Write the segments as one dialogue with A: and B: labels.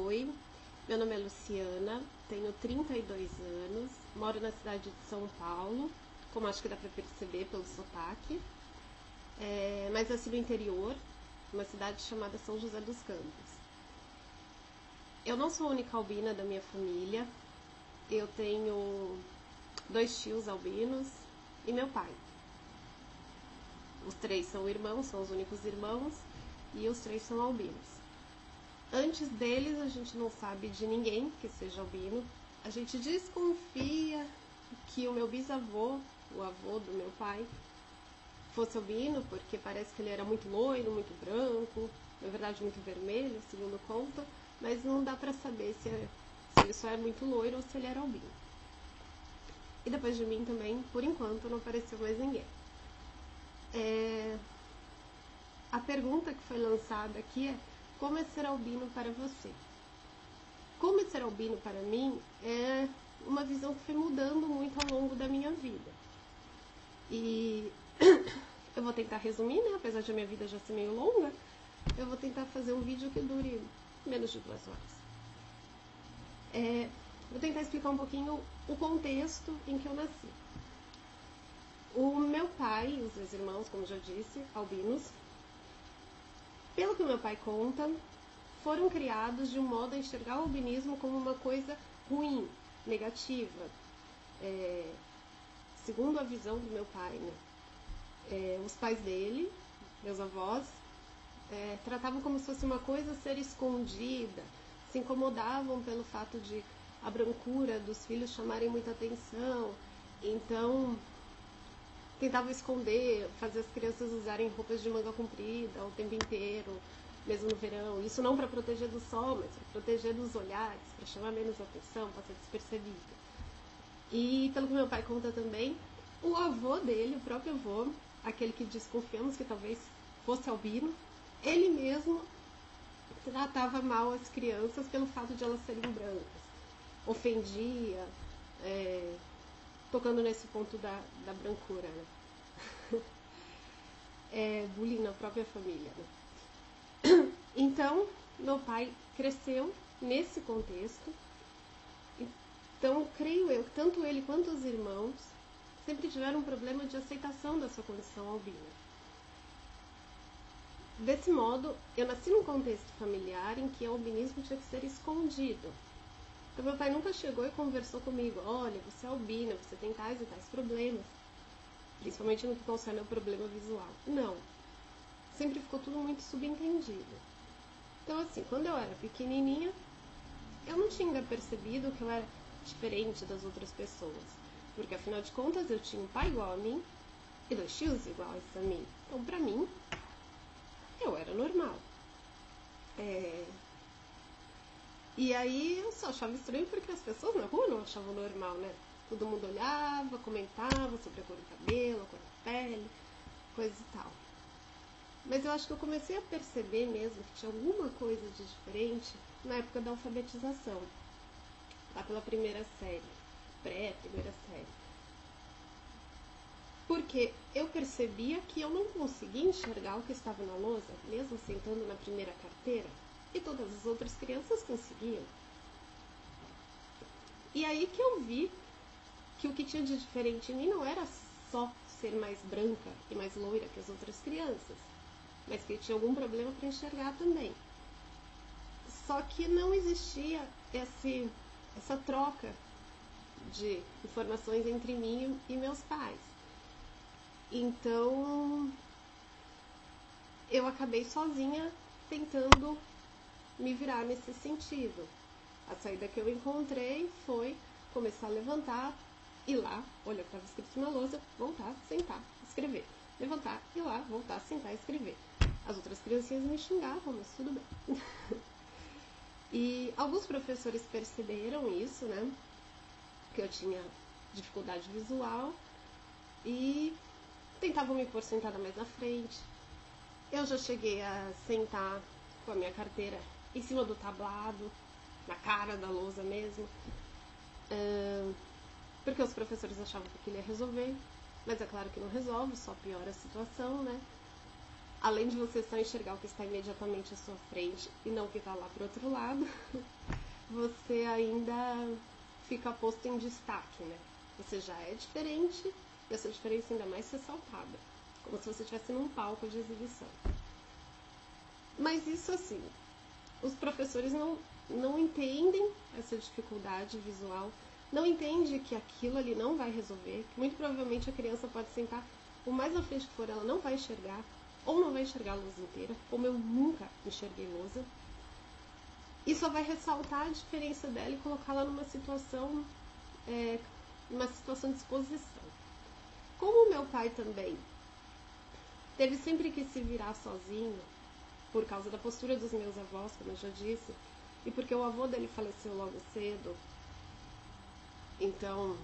A: Oi, meu nome é Luciana, tenho 32 anos, moro na cidade de São Paulo, como acho que dá pra perceber pelo sotaque, mas nasci no interior, uma cidade chamada São José dos Campos. Eu não sou a única albina da minha família, eu tenho 2 tios albinos e meu pai. Os 3 são irmãos, são os únicos irmãos, e os 3 são albinos. Antes deles, a gente não sabe de ninguém que seja albino. A gente desconfia que o meu bisavô, o avô do meu pai, fosse albino, porque parece que ele era muito loiro, muito branco, na verdade muito vermelho, segundo conta, mas não dá pra saber se ele só é muito loiro ou se ele era albino. E depois de mim também, por enquanto, não apareceu mais ninguém. A pergunta que foi lançada aqui é: como é ser albino para você? Como é ser albino para mim é uma visão que foi mudando muito ao longo da minha vida. E eu vou tentar resumir, né? Apesar de a minha vida já ser meio longa, eu vou tentar fazer um vídeo que dure menos de 2 horas. Vou tentar explicar um pouquinho o contexto em que eu nasci. O meu pai e os meus irmãos, como já disse, albinos, pelo que o meu pai conta, foram criados de um modo a enxergar o albinismo como uma coisa ruim, negativa. Segundo a visão do meu pai, né? Os pais dele, meus avós, tratavam como se fosse uma coisa a ser escondida, se incomodavam pelo fato de a brancura dos filhos chamarem muita atenção, então tentavam esconder, fazer as crianças usarem roupas de manga comprida o tempo inteiro, mesmo no verão. Isso não para proteger do sol, mas para proteger dos olhares, para chamar menos atenção, para ser despercebido. E pelo que meu pai conta também, o avô dele, o próprio avô, aquele que desconfiamos que talvez fosse albino, ele mesmo tratava mal as crianças pelo fato de elas serem brancas. Ofendia, tocando nesse ponto da brancura, né? Bullying na própria família, né? Então, meu pai cresceu nesse contexto. Então, creio eu que tanto ele quanto os irmãos sempre tiveram um problema de aceitação da sua condição albina. Desse modo, eu nasci num contexto familiar em que o albinismo tinha que ser escondido. Então, meu pai nunca chegou e conversou comigo: olha, você é albina, você tem tais e tais problemas, principalmente no que concerne ao problema visual. Não. Sempre ficou tudo muito subentendido. Então, assim, quando eu era pequenininha, eu não tinha percebido que eu era diferente das outras pessoas. Porque, afinal de contas, eu tinha um pai igual a mim e 2 tios iguais a mim. Então, pra mim, eu era normal. E aí eu só achava estranho porque as pessoas na rua não achavam normal, né? Todo mundo olhava, comentava sobre a cor do cabelo, a cor da pele, coisa e tal. Mas eu acho que eu comecei a perceber mesmo que tinha alguma coisa de diferente na época da alfabetização. Lá pela primeira série, pré-primeira série. Porque eu percebia que eu não conseguia enxergar o que estava na lousa, mesmo sentando na primeira carteira, e todas as outras crianças conseguiam. E aí que eu vi que o que tinha de diferente em mim não era só ser mais branca e mais loira que as outras crianças, mas que eu tinha algum problema para enxergar também. Só que não existia essa troca de informações entre mim e meus pais. Então, eu acabei sozinha tentando me virar nesse sentido. A saída que eu encontrei foi começar a levantar, ir lá, olhar o que estava escrito na lousa, voltar, sentar, escrever. Levantar, ir lá, voltar, sentar e escrever. As outras criancinhas me xingavam, mas tudo bem. E alguns professores perceberam isso, né? Que eu tinha dificuldade visual e tentavam me pôr sentada mais na frente. Eu já cheguei a sentar com a minha carteira em cima do tablado, na cara da lousa mesmo, porque os professores achavam que aquilo ia resolver, mas é claro que não resolve, só piora a situação, né? além de você só enxergar o que está imediatamente à sua frente e não o que está lá pro outro lado, você ainda fica posto em destaque, né? Você já é diferente e essa diferença ainda mais ressaltada, como se você estivesse num palco de exibição. Mas isso assim, os professores não entendem essa dificuldade visual, não entendem que aquilo ali não vai resolver, que muito provavelmente a criança pode sentar o mais à frente que for, ela não vai enxergar, ou não vai enxergar a lousa inteira, como eu nunca enxerguei lousa, e só vai ressaltar a diferença dela e colocá-la numa situação de exposição. Como meu pai também teve sempre que se virar sozinho, por causa da postura dos meus avós, como eu já disse, e porque o avô dele faleceu logo cedo, então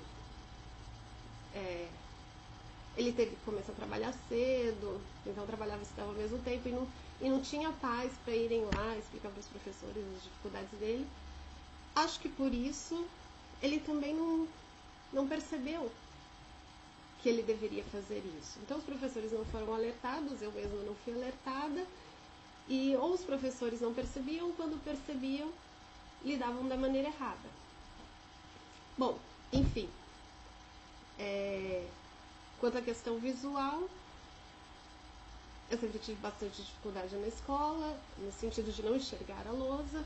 A: ele teve que começar a trabalhar cedo, então trabalhava e estudava ao mesmo tempo e não tinha paz para irem lá explicar para os professores as dificuldades dele. Acho que por isso ele também não percebeu que ele deveria fazer isso. Então os professores não foram alertados, eu mesma não fui alertada, e ou os professores não percebiam, quando percebiam, lidavam da maneira errada. Bom, enfim, quanto à questão visual, eu sempre tive bastante dificuldade na escola, no sentido de não enxergar a lousa.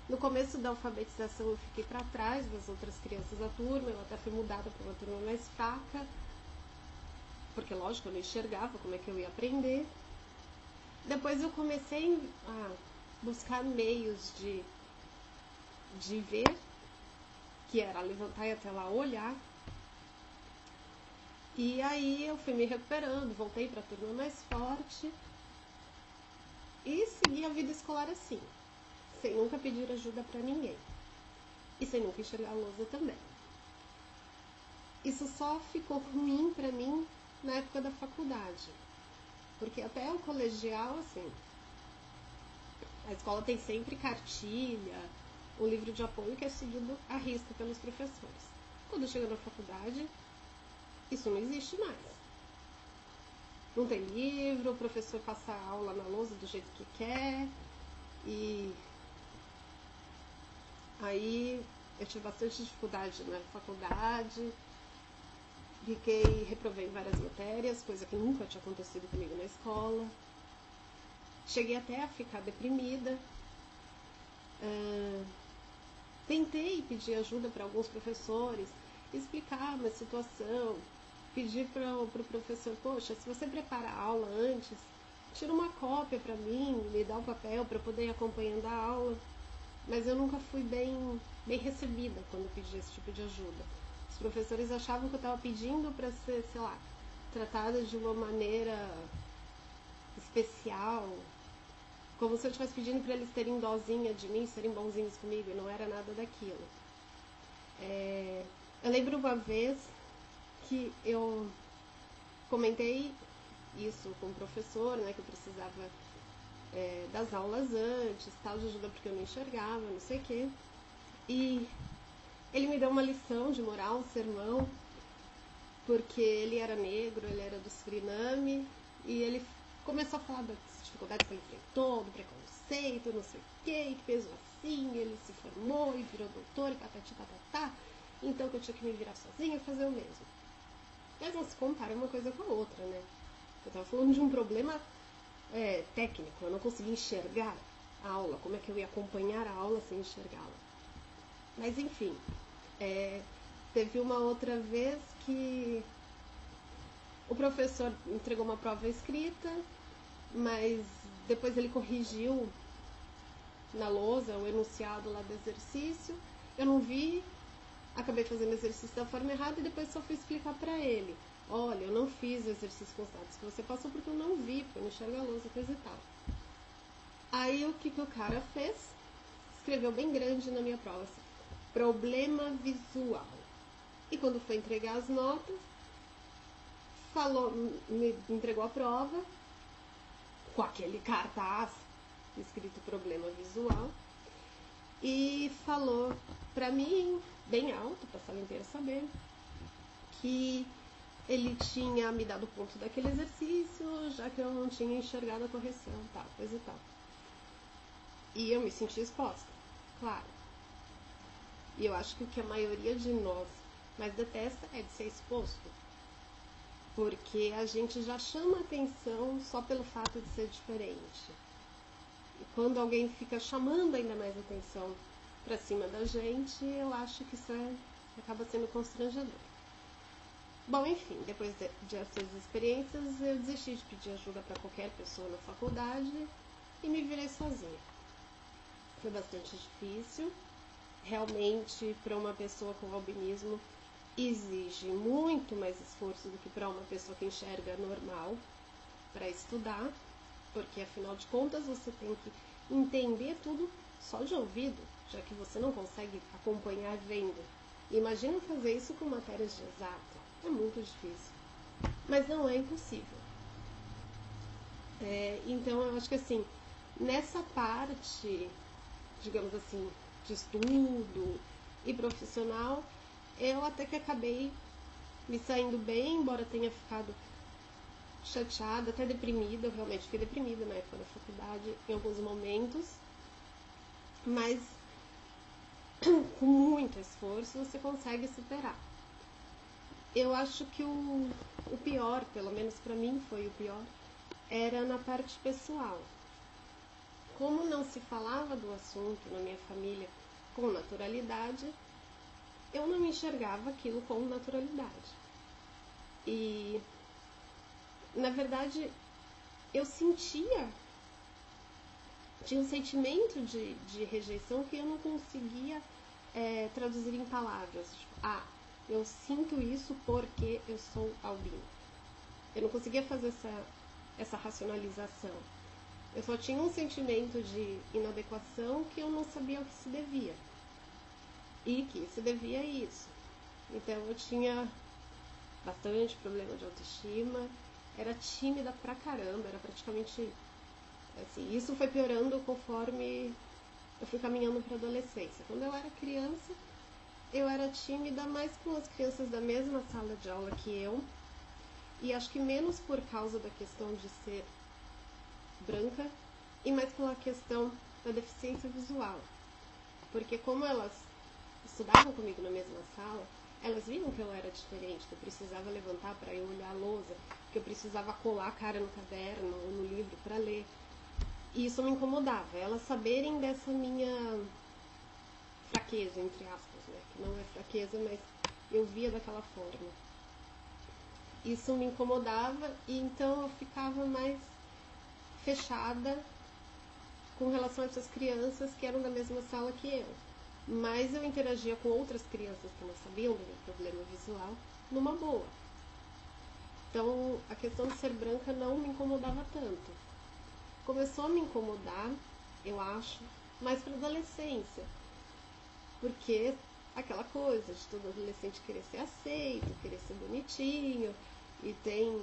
A: No começo da alfabetização eu fiquei para trás das outras crianças da turma, eu até fui mudada para uma turma mais fraca, porque lógico, eu não enxergava como é que eu ia aprender. Depois eu comecei a buscar meios de ver, que era levantar e até lá olhar. E aí eu fui me recuperando, voltei para a turma mais forte e segui a vida escolar assim, sem nunca pedir ajuda para ninguém e sem nunca enxergar a lousa também. Isso só ficou ruim para mim na época da faculdade, porque até o colegial, assim, a escola tem sempre cartilha, um livro de apoio que é seguido à risca pelos professores. Quando chega na faculdade, isso não existe mais. Não tem livro, o professor passa a aula na lousa do jeito que quer, e aí eu tive bastante dificuldade na faculdade, reprovei várias matérias, coisa que nunca tinha acontecido comigo na escola. Cheguei até a ficar deprimida. Tentei pedir ajuda para alguns professores, explicar uma situação, pedir para o professor, poxa, se você prepara a aula antes, tira uma cópia para mim, me dá o papel para eu poder ir acompanhando a aula. Mas eu nunca fui bem recebida quando pedi esse tipo de ajuda. Os professores achavam que eu estava pedindo para ser, sei lá, tratada de uma maneira especial, como se eu estivesse pedindo para eles terem dosinha de mim, serem bonzinhos comigo, e não era nada daquilo. Eu lembro uma vez que eu comentei isso com o professor, né, que eu precisava das aulas antes, tal, de ajuda porque eu não enxergava, não sei o quê. E ele me deu uma lição de moral, um sermão, porque ele era negro, ele era do Suriname, e ele começou a falar das dificuldades que ele enfrentou, do preconceito, não sei o quê, e que mesmo assim ele se formou e virou doutor e patati patatá, então que eu tinha que me virar sozinha e fazer o mesmo. Mas não se compara uma coisa com a outra, né? Eu tava falando de um problema técnico, eu não conseguia enxergar a aula, como é que eu ia acompanhar a aula sem enxergá-la. Mas enfim, teve uma outra vez que o professor entregou uma prova escrita, mas depois ele corrigiu na lousa o enunciado lá do exercício, eu não vi, acabei fazendo o exercício da forma errada e depois só fui explicar para ele, olha, eu não fiz o exercício com os dados que você passou porque eu não vi, porque eu não enxergo a lousa, coisa e tal. Aí o que o cara fez? Escreveu bem grande na minha prova, assim, problema visual. E quando foi entregar as notas, me entregou a prova com aquele cartaz escrito problema visual e falou pra mim, bem alto, pra sala inteira saber, que ele tinha me dado o ponto daquele exercício, já que eu não tinha enxergado a correção, tal, coisa e tal. E eu me senti exposta, claro. E eu acho que o que a maioria de nós mais detesta é de ser exposto. Porque a gente já chama atenção só pelo fato de ser diferente. E quando alguém fica chamando ainda mais atenção pra cima da gente, eu acho que isso acaba sendo constrangedor. Bom, enfim, depois dessas experiências, eu desisti de pedir ajuda para qualquer pessoa na faculdade e me virei sozinha. Foi bastante difícil. Realmente, para uma pessoa com albinismo, exige muito mais esforço do que para uma pessoa que enxerga normal para estudar, porque afinal de contas você tem que entender tudo só de ouvido, já que você não consegue acompanhar vendo. Imagina fazer isso com matérias de exato. É muito difícil. Mas não é impossível. Então eu acho que assim, nessa parte, digamos assim, de estudo e profissional, eu até que acabei me saindo bem, embora tenha ficado chateada, até deprimida. Eu realmente fiquei deprimida na época da faculdade, em alguns momentos. Mas com muito esforço você consegue superar. Eu acho que o pior, pelo menos para mim foi o pior, era na parte pessoal. Como não se falava do assunto na minha família com naturalidade, eu não enxergava aquilo com naturalidade. E, na verdade, eu tinha um sentimento de rejeição que eu não conseguia traduzir em palavras. Tipo, eu sinto isso porque eu sou albino. Eu não conseguia fazer essa racionalização. Eu só tinha um sentimento de inadequação que eu não sabia ao que se devia. E que se devia a isso. Então eu tinha bastante problema de autoestima, era tímida pra caramba, era praticamente assim. Isso foi piorando conforme eu fui caminhando para a adolescência. Quando eu era criança, eu era tímida mais com as crianças da mesma sala de aula que eu, e acho que menos por causa da questão de ser branca e mais pela questão da deficiência visual. Porque como elas estudavam comigo na mesma sala, elas viram que eu era diferente, que eu precisava levantar para eu olhar a lousa, que eu precisava colar a cara no caderno ou no livro para ler. E isso me incomodava, elas saberem dessa minha fraqueza, entre aspas, né? Que não é fraqueza, mas eu via daquela forma. Isso me incomodava e então eu ficava mais fechada com relação a essas crianças que eram da mesma sala que eu. Mas eu interagia com outras crianças que não sabiam do meu problema visual numa boa. Então a questão de ser branca não me incomodava tanto. Começou a me incomodar, eu acho, mais para adolescência. Porque aquela coisa de todo adolescente querer ser aceito, querer ser bonitinho, e tem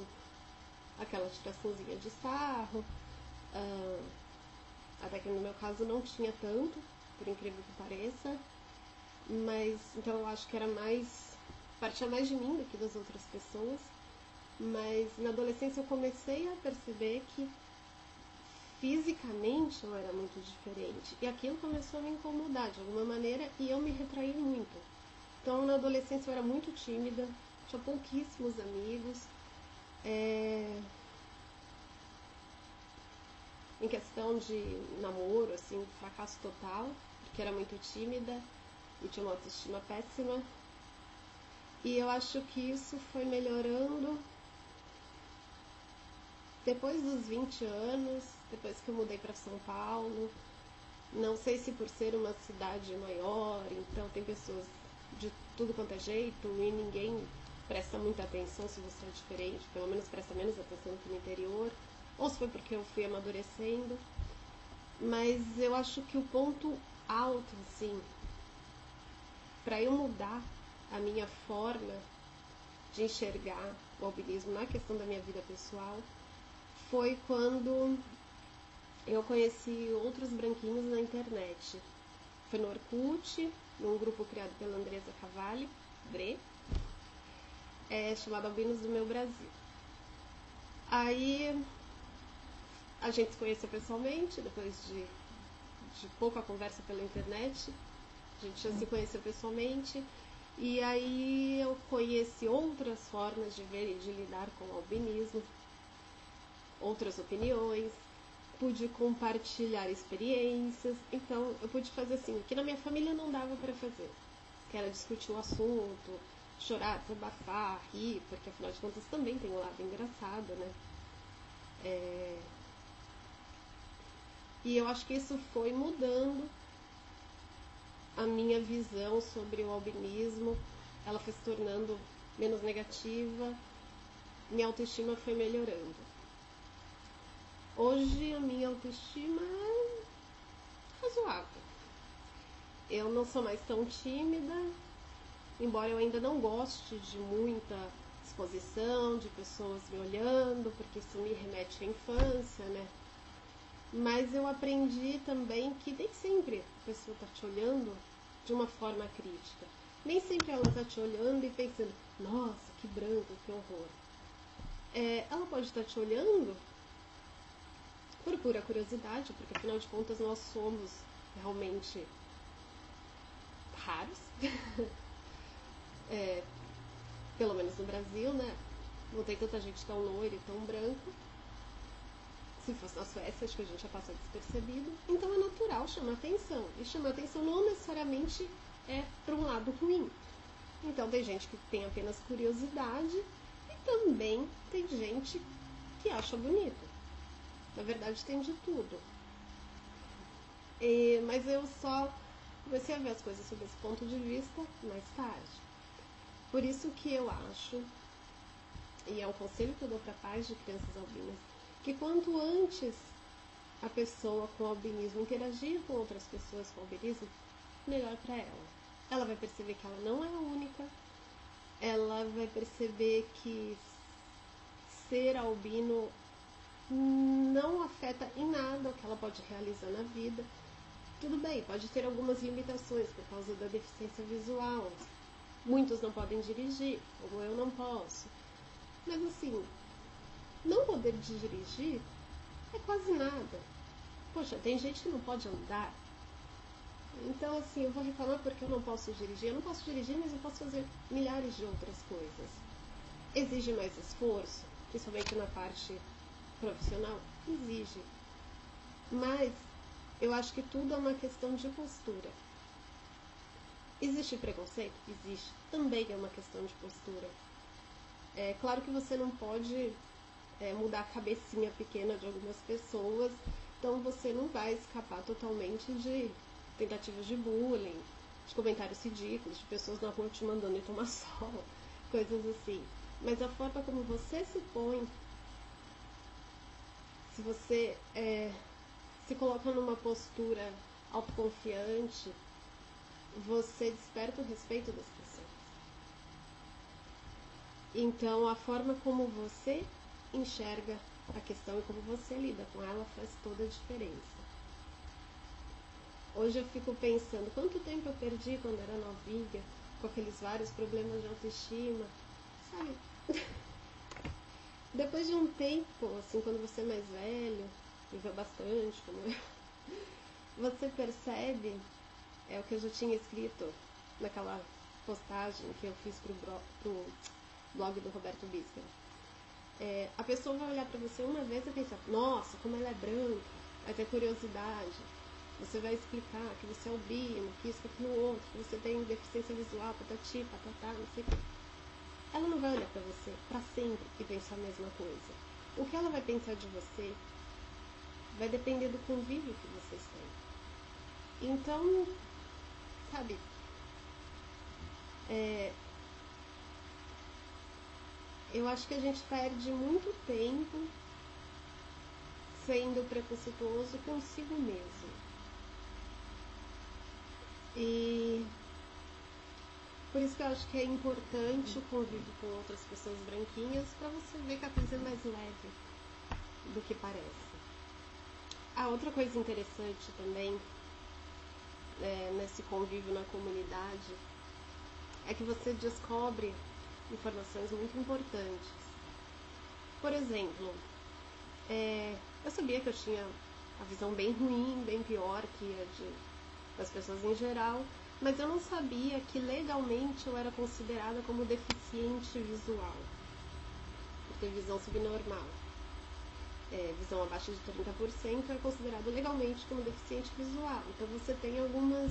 A: aquela tiraçãozinha de sarro. Até que no meu caso não tinha tanto, por incrível que pareça. Mas então eu acho que partia mais de mim do que das outras pessoas. Mas na adolescência eu comecei a perceber que fisicamente eu era muito diferente. E aquilo começou a me incomodar de alguma maneira e eu me retraí muito. Então na adolescência eu era muito tímida, tinha pouquíssimos amigos. Em questão de namoro, assim, fracasso total, porque era muito tímida e tinha uma autoestima péssima. E eu acho que isso foi melhorando depois dos 20 anos, depois que eu mudei para São Paulo. Não sei se por ser uma cidade maior, então tem pessoas de tudo quanto é jeito e ninguém presta muita atenção se você é diferente, pelo menos presta menos atenção que no interior, ou se foi porque eu fui amadurecendo. Mas eu acho que o ponto alto, assim, para eu mudar a minha forma de enxergar o albinismo na questão da minha vida pessoal foi quando eu conheci outros branquinhos na internet. Foi no Orkut, num grupo criado pela Andresa Cavalli, chamado Albinos do Meu Brasil. Aí a gente se conheceu pessoalmente, depois de pouca conversa pela internet, a gente já se conheceu pessoalmente, e aí eu conheci outras formas de ver e de lidar com o albinismo, outras opiniões, pude compartilhar experiências, então eu pude fazer assim, o que na minha família não dava para fazer, que era discutir o assunto, chorar, desabafar, rir, porque afinal de contas também tem um lado engraçado, né? E eu acho que isso foi mudando a minha visão sobre o albinismo, ela foi se tornando menos negativa, minha autoestima foi melhorando. Hoje a minha autoestima é razoável. Eu não sou mais tão tímida, embora eu ainda não goste de muita exposição, de pessoas me olhando, porque isso me remete à infância, né? Mas eu aprendi também que nem sempre a pessoa está te olhando de uma forma crítica. Nem sempre ela está te olhando e pensando, nossa, que branco, que horror. Ela pode estar te olhando por pura curiosidade, porque afinal de contas nós somos realmente raros. Pelo menos no Brasil, né? Não tem tanta gente tão loira e tão branca. Se fosse na Suécia, acho que a gente já passa despercebido. Então é natural chamar atenção. E chamar atenção não necessariamente é para um lado ruim. Então tem gente que tem apenas curiosidade e também tem gente que acha bonito. Na verdade tem de tudo. Mas eu só comecei a ver as coisas sob esse ponto de vista mais tarde. Por isso que eu acho, e é um conselho que eu dou para pais de crianças albinas, que quanto antes a pessoa com albinismo interagir com outras pessoas com albinismo, melhor para ela. Ela vai perceber que ela não é a única, ela vai perceber que ser albino não afeta em nada o que ela pode realizar na vida. Tudo bem, pode ter algumas limitações por causa da deficiência visual. Muitos não podem dirigir, como eu não posso. Mas assim, não poder dirigir é quase nada. Poxa, tem gente que não pode andar. Então, assim, eu vou reclamar porque eu não posso dirigir. Eu não posso dirigir, mas eu posso fazer milhares de outras coisas. Exige mais esforço, principalmente na parte profissional? Exige. Mas eu acho que tudo é uma questão de postura. Existe preconceito? Existe. Também é uma questão de postura. É claro que você não pode mudar a cabecinha pequena de algumas pessoas, então você não vai escapar totalmente de tentativas de bullying, de comentários ridículos, de pessoas na rua te mandando ir tomar sol, coisas assim. Mas a forma como você se põe, se você se coloca numa postura autoconfiante, você desperta o respeito das pessoas. Então, a forma como você enxerga a questão e como você lida com ela faz toda a diferença. Hoje eu fico pensando, quanto tempo eu perdi quando era novinha, com aqueles vários problemas de autoestima, sabe? Depois de um tempo, assim, quando você é mais velho, viveu bastante, como eu, você percebe, é o que eu já tinha escrito naquela postagem que eu fiz pro blog do Roberto Biscar. A pessoa vai olhar pra você uma vez e pensar, nossa, como ela é branca, vai ter curiosidade. Você vai explicar que você é albino, que isso, que aquilo outro, que você tem deficiência visual, patati, patatá, não sei o que. Ela não vai olhar pra você pra sempre e pensar a mesma coisa. O que ela vai pensar de você vai depender do convívio que vocês têm. Então, sabe, eu acho que a gente perde muito tempo sendo preconceituoso consigo mesmo. E por isso que eu acho que é importante o convívio com outras pessoas branquinhas para você ver que a coisa é mais leve do que parece. A outra coisa interessante também nesse convívio na comunidade é que você descobre informações muito importantes. Por exemplo, eu sabia que eu tinha a visão bem ruim, bem pior que a das pessoas em geral, mas eu não sabia que legalmente eu era considerada como deficiente visual, por ter visão subnormal. Visão abaixo de 30% é considerado legalmente como deficiente visual. Então você tem algumas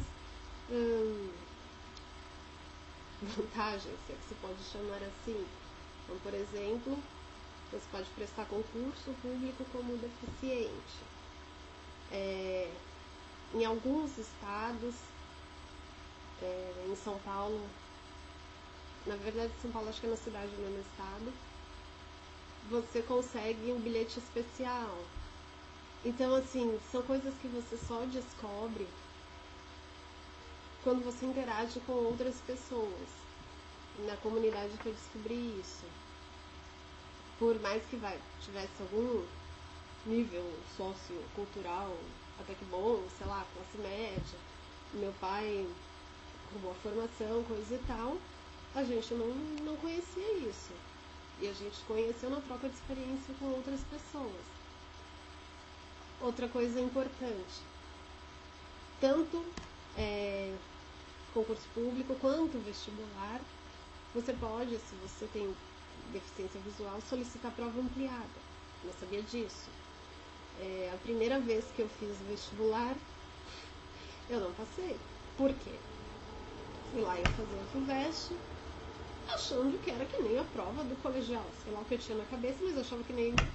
A: vantagens, se é que se pode chamar assim. Então, por exemplo, você pode prestar concurso público como deficiente. Em alguns estados, em São Paulo, na verdade São Paulo acho que é na cidade, não é no estado, você consegue um bilhete especial. Então, assim, são coisas que você só descobre quando você interage com outras pessoas. Na comunidade que eu descobri isso. Por mais que tivesse algum nível sociocultural até que bom, sei lá, classe média, meu pai com boa formação, coisa e tal, a gente não conhecia isso. E a gente conheceu na troca de experiência com outras pessoas. Outra coisa importante, tanto concurso público quanto vestibular, você pode, se você tem deficiência visual, solicitar prova ampliada. Não sabia disso. A primeira vez que eu fiz o vestibular, eu não passei. Por quê? Fui lá e ia fazer a FUVEST, achando que era que nem a prova do colegial. Sei lá o que eu tinha na cabeça, mas eu achava que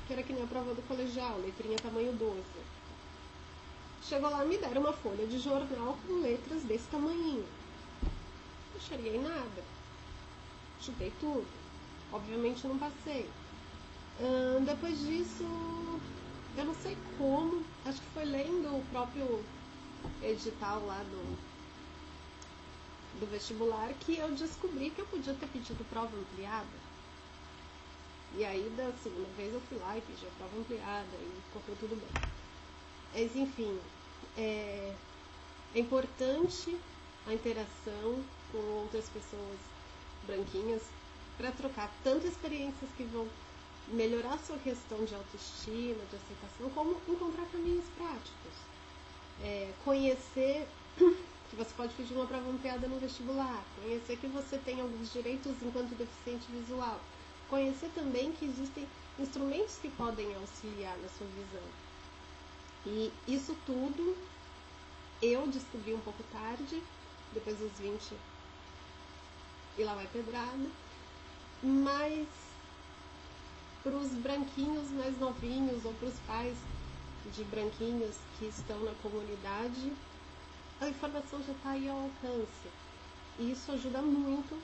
A: era que nem a prova do colegial, letrinha tamanho 12. Chegou lá, me deram uma folha de jornal com letras desse tamanhinho. Não enxerguei nada. Chutei tudo. Obviamente não passei. Depois disso, eu não sei como, acho que foi lendo o próprio edital lá do vestibular que eu descobri que eu podia ter pedido prova ampliada. E aí, da segunda vez, eu fui lá e pedi a prova ampliada e correu tudo bem. Mas, enfim, é importante a interação com outras pessoas branquinhas para trocar tanto experiências que vão melhorar a sua questão de autoestima, de aceitação, como encontrar caminhos práticos. Conhecer que você pode pedir uma prova ampliada no vestibular, conhecer que você tem alguns direitos enquanto deficiente visual, conhecer também que existem instrumentos que podem auxiliar na sua visão. E isso tudo eu descobri um pouco tarde, depois dos 20 e lá vai pedrada, mas para os branquinhos mais novinhos ou para os pais de branquinhos que estão na comunidade, a informação já está aí ao alcance. E isso ajuda muito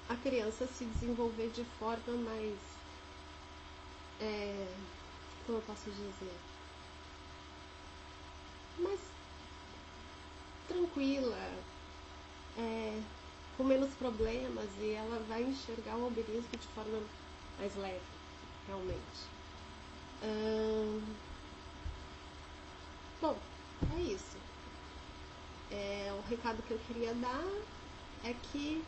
A: a criança a se desenvolver de forma mais, como eu posso dizer, mais tranquila, com menos problemas, e ela vai enxergar o albinismo de forma mais leve, realmente. Bom, é isso. O recado que eu queria dar é que,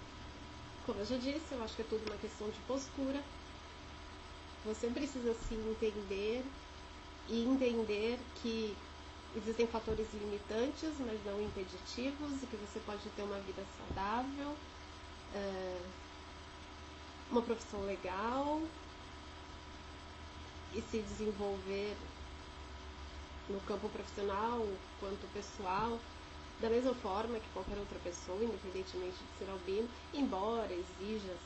A: como eu já disse, eu acho que é tudo uma questão de postura. Você precisa se entender e entender que existem fatores limitantes, mas não impeditivos, e que você pode ter uma vida saudável, uma profissão legal e se desenvolver no campo profissional quanto pessoal da mesma forma que qualquer outra pessoa, independentemente de ser albino, embora exija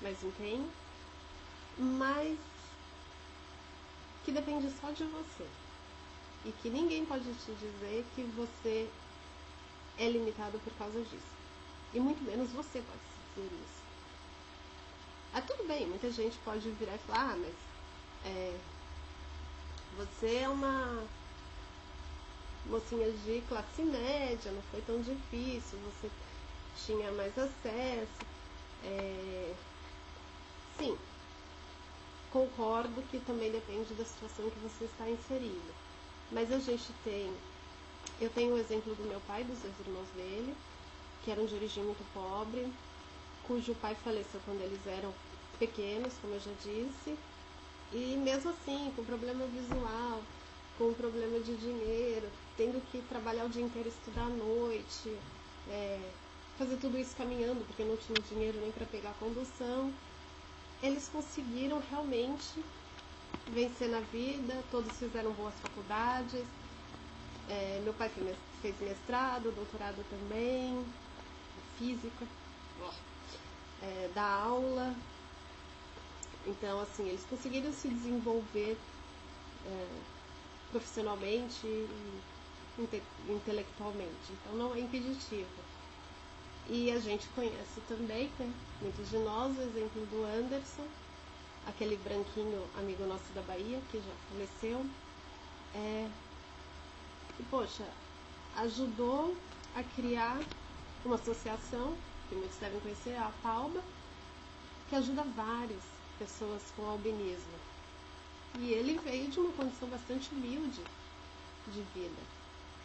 A: mais empenho, mas que depende só de você. E que ninguém pode te dizer que você é limitado por causa disso. E muito menos você pode dizer isso. Tudo bem, muita gente pode virar e falar, mas você é uma mocinha de classe média, não foi tão difícil, você tinha mais acesso. Sim, concordo que também depende da situação que você está inserido. Mas eu tenho o exemplo do meu pai, dos dois irmãos dele, que eram de origem muito pobre, cujo pai faleceu quando eles eram pequenos, como eu já disse, e mesmo assim, com problema visual, com problema de dinheiro, tendo que trabalhar o dia inteiro, estudar à noite, fazer tudo isso caminhando, porque não tinha dinheiro nem para pegar a condução, eles conseguiram realmente vencer na vida, todos fizeram boas faculdades, meu pai fez mestrado, doutorado também, física, dá aula. Então, assim, eles conseguiram se desenvolver profissionalmente e intelectualmente. Então, não é impeditivo. E a gente conhece também, né, muitos de nós, o exemplo do Anderson, aquele branquinho amigo nosso da Bahia, que já faleceu. E, poxa, ajudou a criar uma associação, que muitos devem conhecer, a Palba, que ajuda várias pessoas com albinismo. E ele veio de uma condição bastante humilde de vida.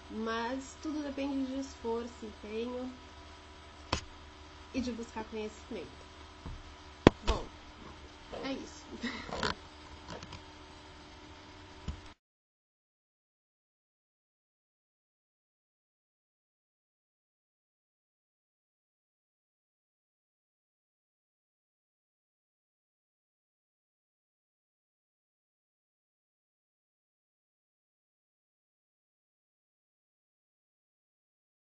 A: Mas tudo depende de esforço, empenho e de buscar conhecimento. Bom, é isso.